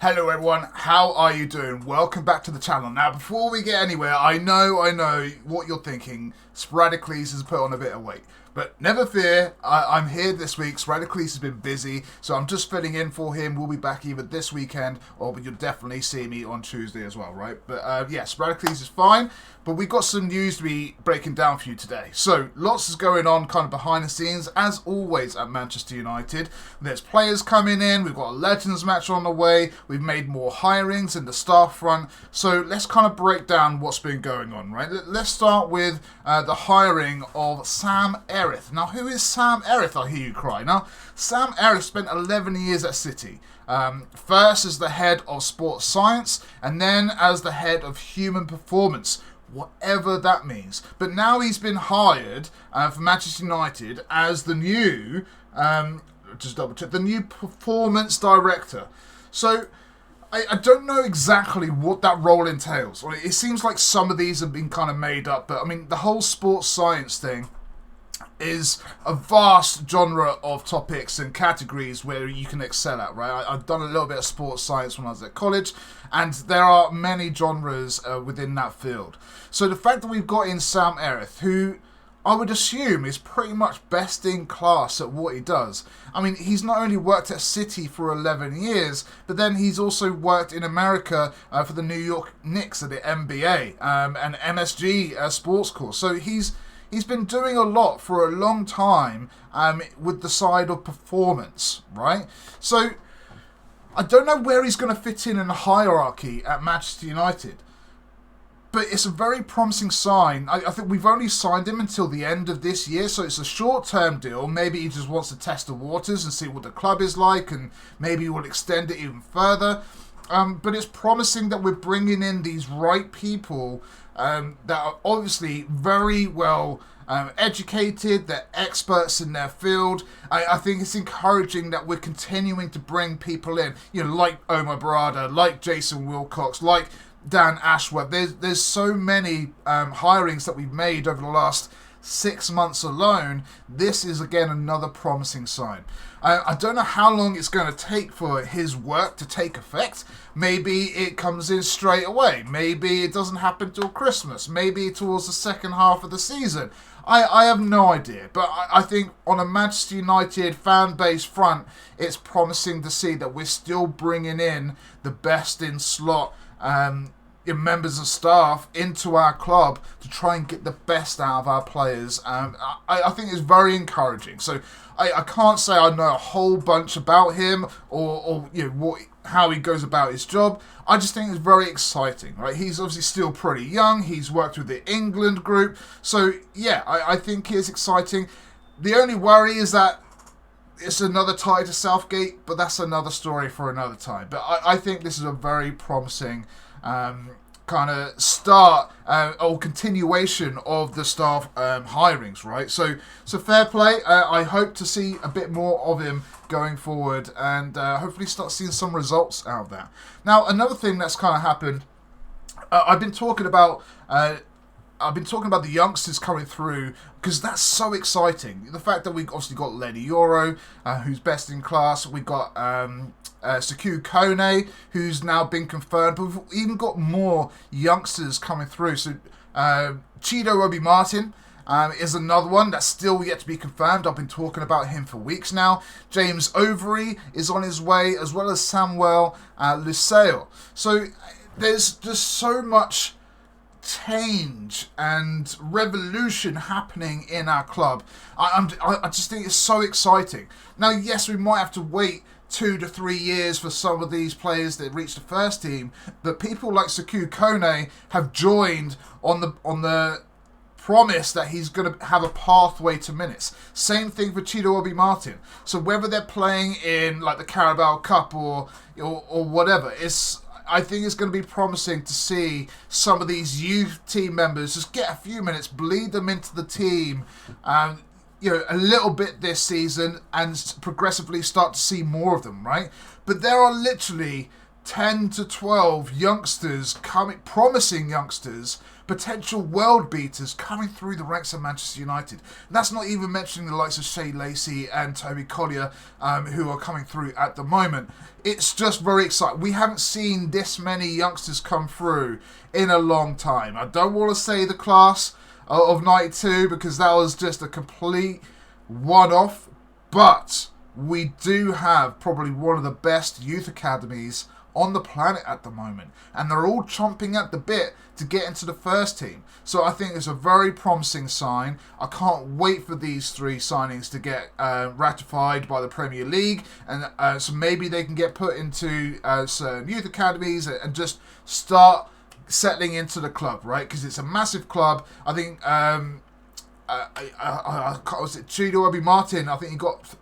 Hello everyone, how are you doing? Welcome back to the channel. Now before we get anywhere, I know what you're thinking. Sporadicles has put on a bit of weight. But never fear, I'm here this week. Sporadicles has been busy, so I'm just filling in for him. We'll be back either this weekend or you'll definitely see me on Tuesday as well, right? But yeah, Sporadicles is fine. But we've got some news to be breaking down for you today. So, lots is going on kind of behind the scenes, as always at Manchester United. There's players coming in, we've got a Legends match on the way, we've made more hirings in the staff front. So, let's kind of break down what's been going on, right? Let's start with the hiring of Sam Erik. Now, who is Sam Erik, I hear you cry? Now, Sam Erik spent 11 years at City. First as the head of sports science, and then as the head of human performance, whatever that means. But now he's been hired for Manchester United as the new, just double check, the new performance director. So I don't know exactly what that role entails. It seems like some of these have been kind of made up, but I mean, the whole sports science thing is a vast genre of topics and categories where you can excel at, right? I've done a little bit of sports science when I was at college, and there are many genres within that field. So the fact that we've got in Sam Erik, who I would assume is pretty much best in class at what he does. I mean, he's not only worked at City for 11 years, but then he's also worked in America for the New York Knicks at the NBA and MSG sports course. So he's been doing a lot for a long time with the side of performance, right? So I don't know where he's going to fit in the hierarchy at Manchester United, but it's a very promising sign. I think we've only signed him until the end of this year, so it's a short-term deal. Maybe he just wants to test the waters and see what the club is like, and maybe we'll extend it even further. But it's promising that we're bringing in these right people that are obviously very well educated, they're experts in their field. I think it's encouraging that we're continuing to bring people in, like Omar Barada, like Jason Wilcox, like Dan Ashworth. There's so many hirings that we've made over the last 6 months alone. This is again another promising sign. I don't know how long it's going to take for his work to take effect. Maybe it comes in straight away. Maybe it doesn't happen till Christmas. Maybe towards the second half of the season. I have no idea. But I think on a Manchester United fan base front, it's promising to see that we're still bringing in the best in slot members of staff into our club to try and get the best out of our players. I think it's very encouraging. So I can't say I know a whole bunch about him or how he goes about his job. I just think it's very exciting, right? He's obviously still pretty young. He's worked with the England group. So yeah, I think it's exciting. The only worry is that it's another tie to Southgate, but that's another story for another time. But I think this is a very promising kind of start or continuation of the staff hirings, right? So fair play. I hope to see a bit more of him going forward, and hopefully start seeing some results out of that. Now, another thing that's kind of happened, I've been talking about the youngsters coming through, because that's so exciting. The fact that we've obviously got Lenny Yoro, who's best in class. We've got Sekou Kone, who's now been confirmed. But we've even got more youngsters coming through. So Chido Obi Martin is another one that's still yet to be confirmed. I've been talking about him for weeks now. James Overy is on his way, as well as Samuel Luceo. So there's just so much change and revolution happening in our club. I just think it's so exciting. Now, yes, we might have to wait 2 to 3 years for some of these players that reach the first team, but people like Sekou Kone have joined on the promise that he's going to have a pathway to minutes. Same thing for Chido Obi Martin. So whether they're playing in like the Carabao Cup or whatever, I think it's going to be promising to see some of these youth team members just get a few minutes, bleed them into the team, a little bit this season, and progressively start to see more of them, right? But there are literally 10 to 12 youngsters promising youngsters, potential world beaters coming through the ranks of Manchester United. And that's not even mentioning the likes of Shea Lacey and Toby Collier, who are coming through at the moment. It's just very exciting. We haven't seen this many youngsters come through in a long time. I don't want to say the class of 92 because that was just a complete one-off, but we do have probably one of the best youth academies on the planet at the moment, and they're all chomping at the bit to get into the first team. So I think it's a very promising sign. I can't wait for these 3 signings to get ratified by the Premier League, and so maybe they can get put into certain youth academies and just start settling into the club, right? Because it's a massive club. I think was it Chido Obi Martin? I think he got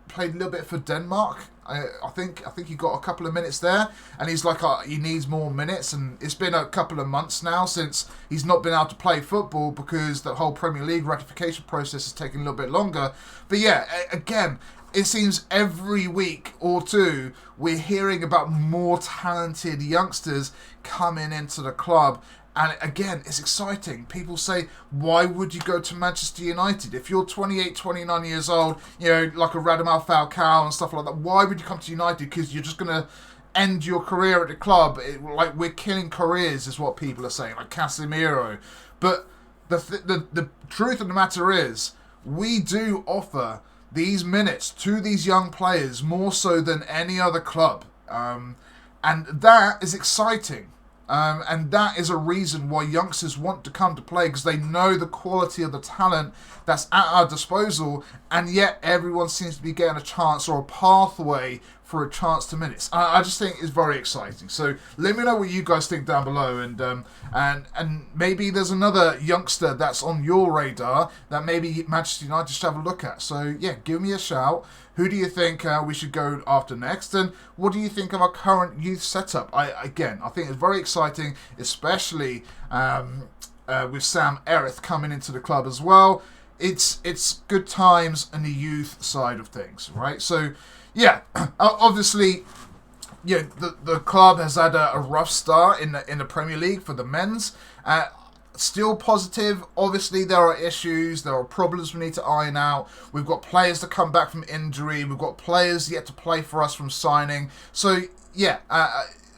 played a little bit for Denmark. I think he got a couple of minutes there, and he's like he needs more minutes, and it's been a couple of months now since he's not been able to play football because the whole Premier League ratification process is taking a little bit longer. But yeah, again, it seems every week or two we're hearing about more talented youngsters coming into the club. And again, it's exciting. People say, why would you go to Manchester United? If you're 28, 29 years old, you know, like a Radamel Falcao and stuff like that, why would you come to United? Because you're just going to end your career at the club. Like, we're killing careers is what people are saying, like Casemiro. But the truth of the matter is, we do offer these minutes to these young players more so than any other club. And that is exciting. And that is a reason why youngsters want to come to play, because they know the quality of the talent that's at our disposal, and yet everyone seems to be getting a chance or a pathway for a chance to minutes. I just think it's very exciting. So let me know what you guys think down below, and maybe there's another youngster that's on your radar that maybe Manchester United should have a look at. So yeah, give me a shout. Who do you think we should go after next? And what do you think of our current youth setup? I think it's very exciting, especially with Sam Erik coming into the club as well. It's good times on the youth side of things, right? So yeah, obviously, yeah, the club has had a rough start in the Premier League for the men's. Still positive. Obviously, there are issues. There are problems we need to iron out. We've got players to come back from injury. We've got players yet to play for us from signing. So, yeah,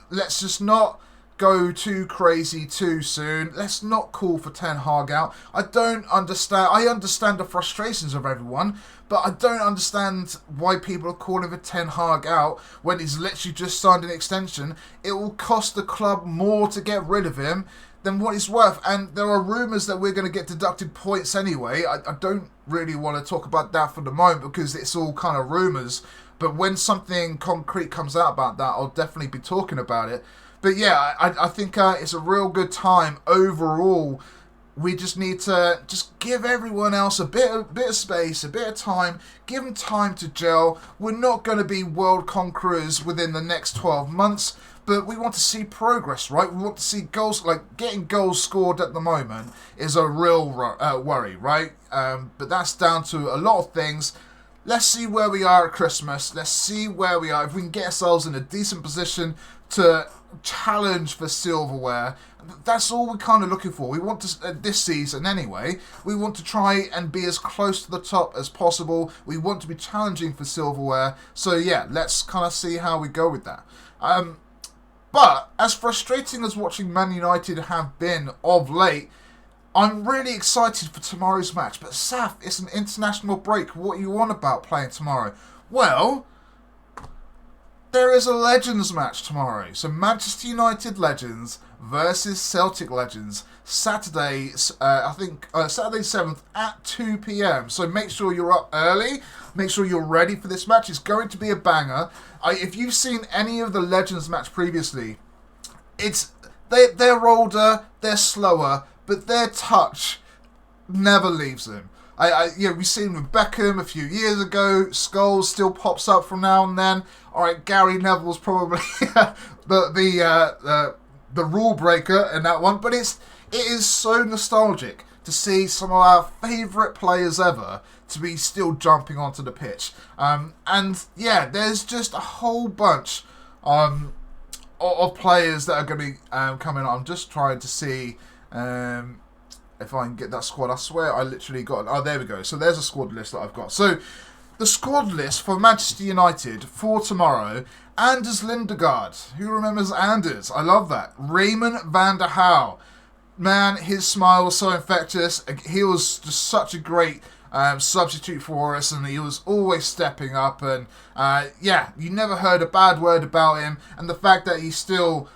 let's just not go too crazy too soon. Let's not call for Ten Hag out. I understand the frustrations of everyone, but I don't understand why people are calling for Ten Hag out when he's literally just signed an extension. It will cost the club more to get rid of him than what it's worth, and there are rumours that we're going to get deducted points anyway. I don't really want to talk about that for the moment because it's all kind of rumours, but when something concrete comes out about that, I'll definitely be talking about it. But yeah, I think it's a real good time overall. We just need to just give everyone else a bit of space, a bit of time, give them time to gel. We're not going to be world conquerors within the next 12 months, but we want to see progress, right? We want to see goals. Like, getting goals scored at the moment is a real worry, right? But that's down to a lot of things. Let's see where we are at Christmas. Let's see where we are. If we can get ourselves in a decent position to challenge for silverware, that's all we're kind of looking for. We want to, this season anyway, we want to try and be as close to the top as possible. We want to be challenging for silverware. So yeah, let's kind of see how we go with that. But as frustrating as watching Man United have been of late, I'm really excited for tomorrow's match. But Saf, it's an international break. What are you on about playing tomorrow? Well, there is a Legends match tomorrow. So Manchester United Legends versus Celtic Legends. Saturday, Saturday 7th at 2 p.m. So make sure you're up early. Make sure you're ready for this match. It's going to be a banger. If you've seen any of the Legends match previously, they're older, they're slower, but their touch never leaves them. We've seen with Beckham a few years ago. Scholes still pops up from now and then. All right, Gary Neville's probably the rule breaker in that one, but it is so nostalgic to see some of our favourite players ever to be still jumping onto the pitch. And yeah, there's just a whole bunch of players that are going to be coming on. I'm just trying to see If I can get that squad, I swear I literally got... Oh, there we go. So there's a squad list that I've got. So the squad list for Manchester United for tomorrow: Anders Lindegaard. Who remembers Anders? I love that. Raymond van der Hauw. Man, his smile was so infectious. He was just such a great substitute for us, and he was always stepping up. And you never heard a bad word about him. And the fact that he's still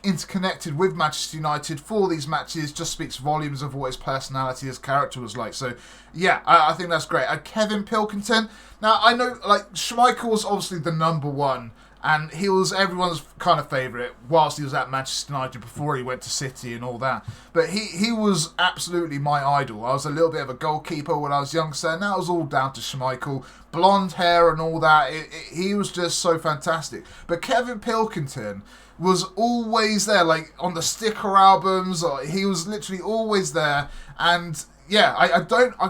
interconnected with Manchester United for these matches just speaks volumes of what his personality, his character was like. So yeah, I think that's great. Kevin Pilkington. Now I know Schmeichel's obviously the number one, and he was everyone's kind of favourite whilst he was at Manchester United before he went to City and all that. But he was absolutely my idol. I was a little bit of a goalkeeper when I was younger, and that was all down to Schmeichel. Blonde hair and all that. He was just so fantastic. But Kevin Pilkington was always there, on the sticker albums. He was literally always there. And yeah, I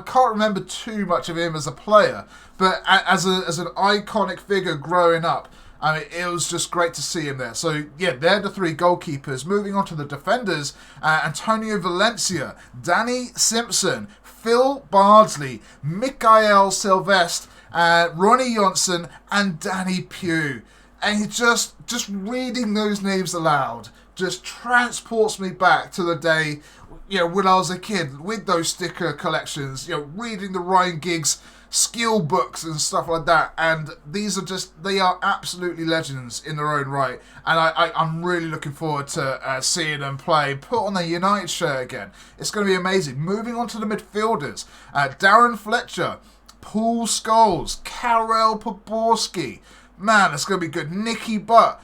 can't remember too much of him as a player, but as an iconic figure growing up, I mean, it was just great to see him there. So, yeah, they're the three goalkeepers. Moving on to the defenders: Antonio Valencia, Danny Simpson, Phil Bardsley, Mikael Silvestre, Ronnie Johnson, and Danny Pugh. And just reading those names aloud just transports me back to the day, when I was a kid with those sticker collections, reading the Ryan Giggs skill books and stuff like that. And they are absolutely legends in their own right. And I'm really looking forward to seeing them play, put on their United shirt again. It's going to be amazing. Moving on to the midfielders: Darren Fletcher, Paul Scholes, Karel Poborski. Man, it's going to be good. Nicky Butt,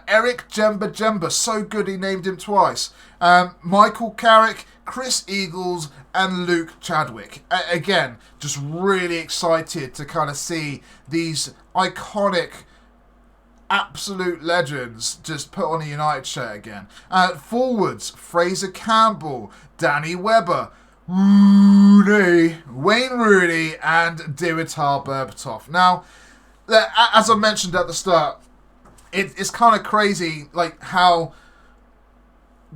Erik Jemba, so good he named him twice. Michael Carrick, Chris Eagles, and Luke Chadwick. Again, just really excited to kind of see these iconic, absolute legends just put on a United shirt again. Forwards: Fraser Campbell, Danny Webber, Wayne Rooney, and Dimitar Berbatov. Now, as I mentioned at the start, it's kind of crazy, how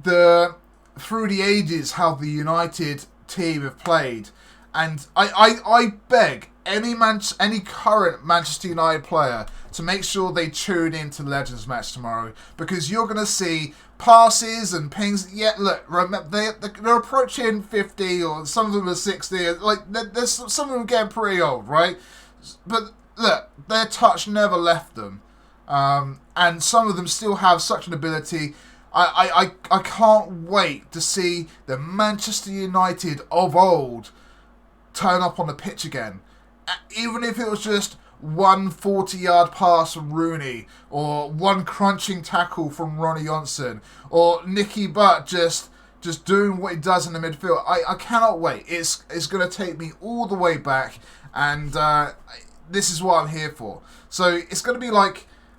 through the ages, how the United team have played. And I beg any current Manchester United player to make sure they tune into the Legends match tomorrow, because you're going to see passes and pings. Yeah, look, remember, they're approaching 50, or some of them are 60. There's some of them getting pretty old, right? But look, their touch never left them. And some of them still have such an ability. I can't wait to see the Manchester United of old turn up on the pitch again. Even if it was just one 40-yard pass from Rooney, or one crunching tackle from Ronnie Johnson, or Nicky Butt just doing what he does in the midfield. I cannot wait. It's going to take me all the way back, and this is what I'm here for. So it's going to be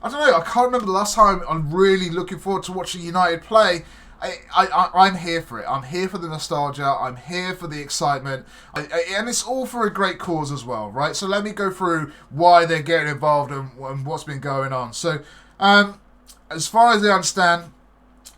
I don't know, I can't remember the last time I'm really looking forward to watching United play. I'm here for it. I'm here for the nostalgia. I'm here for the excitement. And it's all for a great cause as well, right? So let me go through why they're getting involved and what's been going on. So, as far as I understand,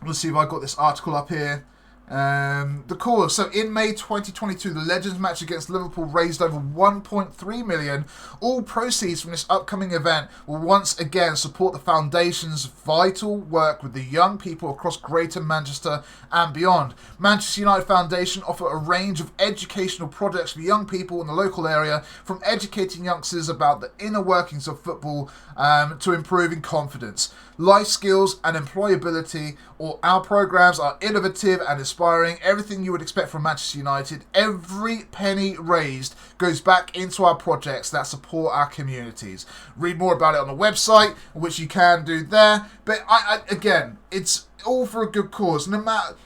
let's see if I got this article up here. The cause. So in May 2022, the Legends match against Liverpool raised over 1.3 million. All proceeds from this upcoming event will once again support the Foundation's vital work with the young people across Greater Manchester and beyond. Manchester United Foundation offer a range of educational projects for young people in the local area, from educating youngsters about the inner workings of football to improving confidence, life skills, and employability. All our programs are innovative and inspiring. Everything you would expect from Manchester United. Every penny raised goes back into our projects that support our communities. Read more about it on the website, which you can do there. But again, it's all for a good cause. No matter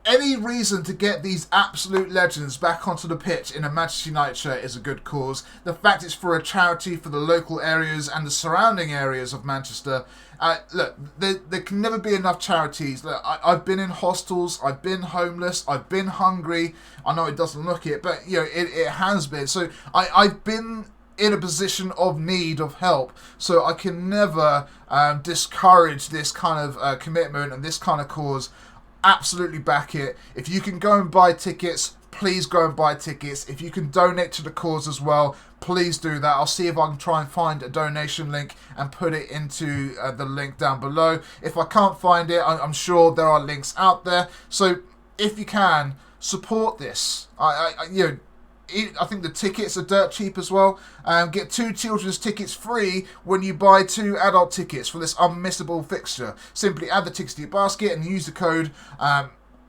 any reason to get these absolute legends back onto the pitch in a Manchester United shirt is a good cause. The fact it's for a charity for the local areas and the surrounding areas of Manchester. Look, there can never be enough charities. Look, I've been in hostels, I've been homeless, I've been hungry. I know it doesn't look it, but it has been. So I've been in a position of need of help. So I can never discourage this kind of commitment and this kind of cause. absolutely back it. If you can go and buy tickets, please go and buy tickets. If you can donate to the cause as well, please do that. I'll see if I can try and find a donation link and put it into the link down below. If I can't find it, I'm sure there are links out there. So if you can, support this. I think the tickets are dirt cheap as well. Get 2 children's tickets free when you buy 2 adult tickets for this unmissable fixture. Simply add the tickets to your basket and use the code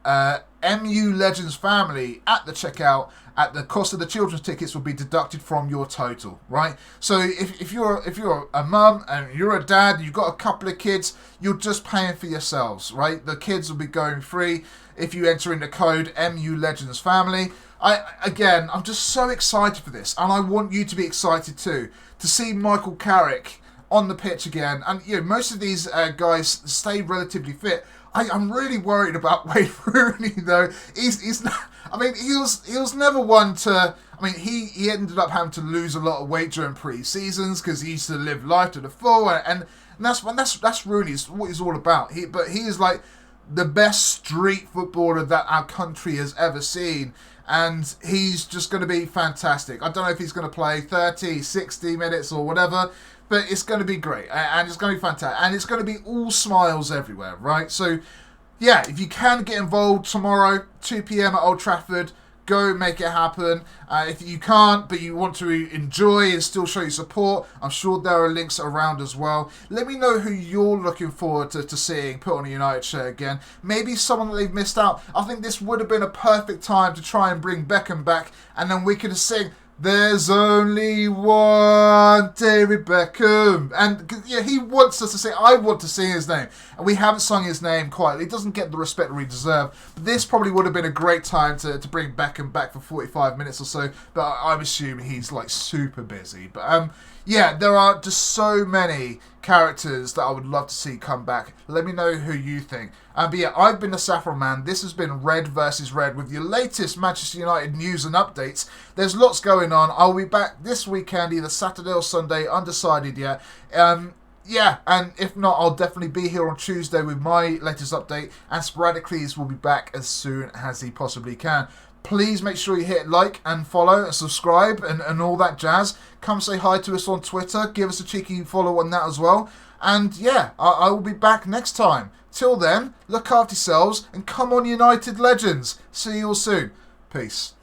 MU Legends Family at the checkout. At the cost of the children's tickets will be deducted from your total, right? So if you're a mum and you're a dad, you've got a couple of kids, you're just paying for yourselves, right? The kids will be going free if you enter in the code MU Legends Family. I'm just so excited for this, and I want you to be excited too, to see Michael Carrick on the pitch again. And most of these guys stay relatively fit. I'm really worried about Wayne Rooney though. He's not, he was never one to. He ended up having to lose a lot of weight during pre-seasons because he used to live life to the full, and that's Rooney's what he's all about. He is like the best street footballer that our country has ever seen. And he's just going to be fantastic. I don't know if he's going to play 30, 60 minutes or whatever, but it's going to be great. And it's going to be fantastic. And it's going to be all smiles everywhere, right? So, yeah, if you can get involved tomorrow, 2 p.m. at Old Trafford, go make it happen. If you can't, but you want to enjoy and still show your support, I'm sure there are links around as well. Let me know who you're looking forward to seeing put on a United shirt again. Maybe someone that they've missed out. I think this would have been a perfect time to try and bring Beckham back, and then we could sing "There's Only One David Beckham," and he wants us to say, I want to sing his name, and we haven't sung his name quite. He doesn't get the respect we deserve. But this probably would have been a great time to bring Beckham back for 45 minutes or so, but I'm assuming he's like super busy. But there are just so many characters that I would love to see come back. Let me know who you think. I've been TheSaffronMan. This has been RedVsRed with your latest Manchester United news and updates. There's lots going on. I'll be back this weekend, either Saturday or Sunday, undecided yet. And if not, I'll definitely be here on Tuesday with my latest update, and sporadically will be back as soon as he possibly can. Please make sure you hit like and follow and subscribe and all that jazz. Come say hi to us on Twitter. Give us a cheeky follow on that as well. And I will be back next time. Till then, look after yourselves and come on, United Legends. See you all soon. Peace.